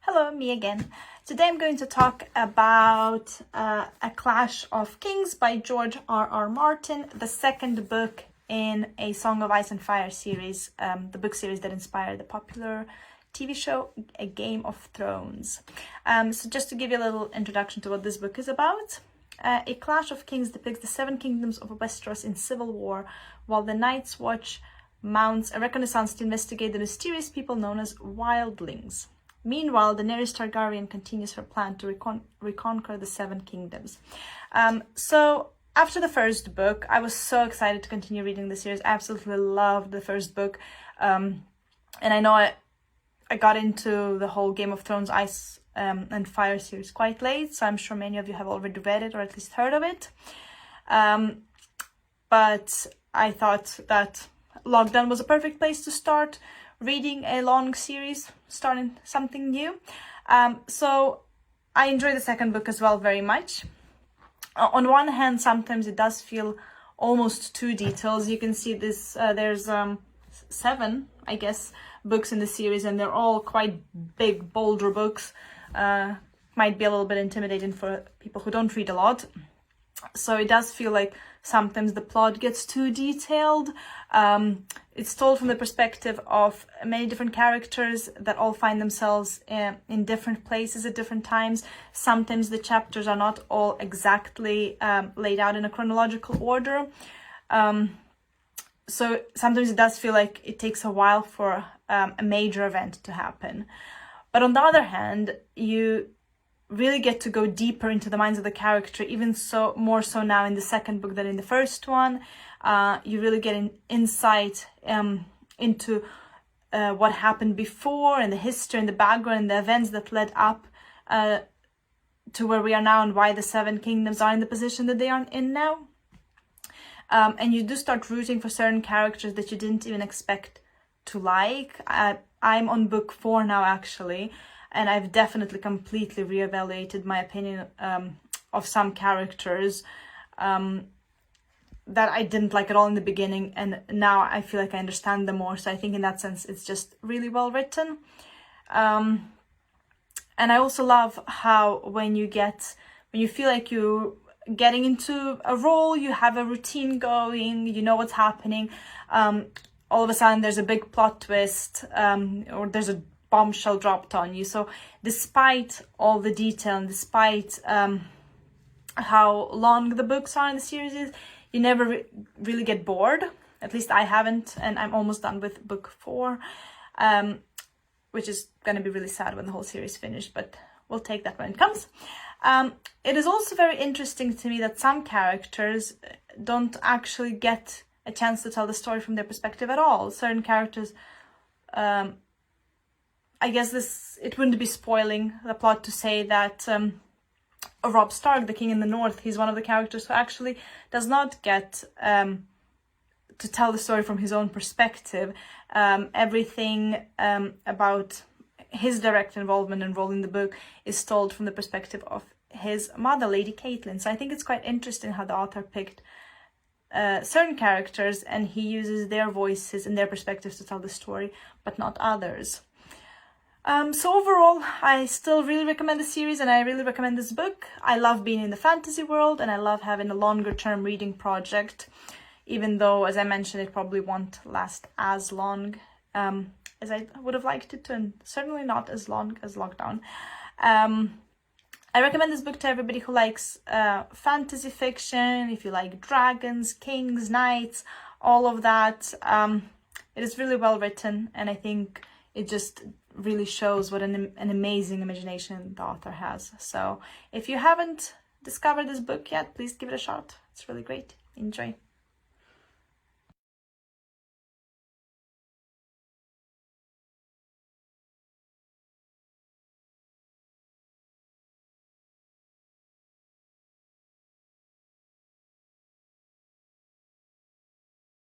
Hello, me again. Today I'm going to talk about A Clash of Kings by George R.R. Martin, the second book in a Song of Ice and Fire series, the book series that inspired the popular TV show A Game of Thrones. So just to give you a little introduction to what this book is about. A Clash of Kings depicts the seven kingdoms of Westeros in civil war, while the Night's Watch mounts a reconnaissance to investigate the mysterious people known as wildlings. Meanwhile, Daenerys Targaryen continues her plan to reconquer the seven kingdoms. So after the first book, I was so excited to continue reading the series. I absolutely loved the first book. And I know I got into the whole Game of Thrones Ice and Fire series quite late, so I'm sure many of you have already read it or at least heard of it. But I thought that lockdown was a perfect place to start reading a long series, starting something new. So I enjoyed the second book as well very much. On one hand, sometimes it does feel almost too detailed. You can see this, there's 7, I guess, books in the series, and they're all quite big, bolder books. Might be a little bit intimidating for people who don't read a lot. So it does feel like sometimes the plot gets too detailed. It's told from the perspective of many different characters that all find themselves in different places at different times. Sometimes the chapters are not all exactly laid out in a chronological order. So sometimes it does feel like it takes a while for a major event to happen. But on the other hand, you really get to go deeper into the minds of the character, even so more so now in the second book than in the first one. You really get an insight into what happened before, and the history and the background and the events that led up to where we are now, and why the seven kingdoms are in the position that they are in now. And you do start rooting for certain characters that you didn't even expect to like. I'm on book 4 now, actually, and I've definitely completely reevaluated my opinion of some characters that I didn't like at all in the beginning, and now I feel like I understand them more. So I think in that sense it's just really well written. And I also love how when you feel like you're getting into a role, you have a routine going, you know what's happening, all of a sudden there's a big plot twist, or there's a bombshell dropped on you. So despite all the detail and despite how long the books are in the series is, you never really get bored. At least I haven't, and I'm almost done with book 4, which is going to be really sad when the whole series is finished, but we'll take that when it comes. It is also very interesting to me that some characters don't actually get a chance to tell the story from their perspective at all. Certain characters, I guess it wouldn't be spoiling the plot to say that Robb Stark, the King in the North, he's one of the characters who actually does not get to tell the story from his own perspective. Everything about his direct involvement and role in the book is told from the perspective of his mother, Lady Catelyn. So I think it's quite interesting how the author picked certain characters, and he uses their voices and their perspectives to tell the story, but not others. So overall, I still really recommend the series, and I really recommend this book. I love being in the fantasy world, and I love having a longer term reading project, even though, as I mentioned, it probably won't last as long as I would have liked it to, and certainly not as long as lockdown. I recommend this book to everybody who likes fantasy fiction, if you like dragons, kings, knights, all of that. It is really well written, and I think it just really shows what an amazing imagination the author has. So if you haven't discovered this book yet, please give it a shot. It's really great. Enjoy.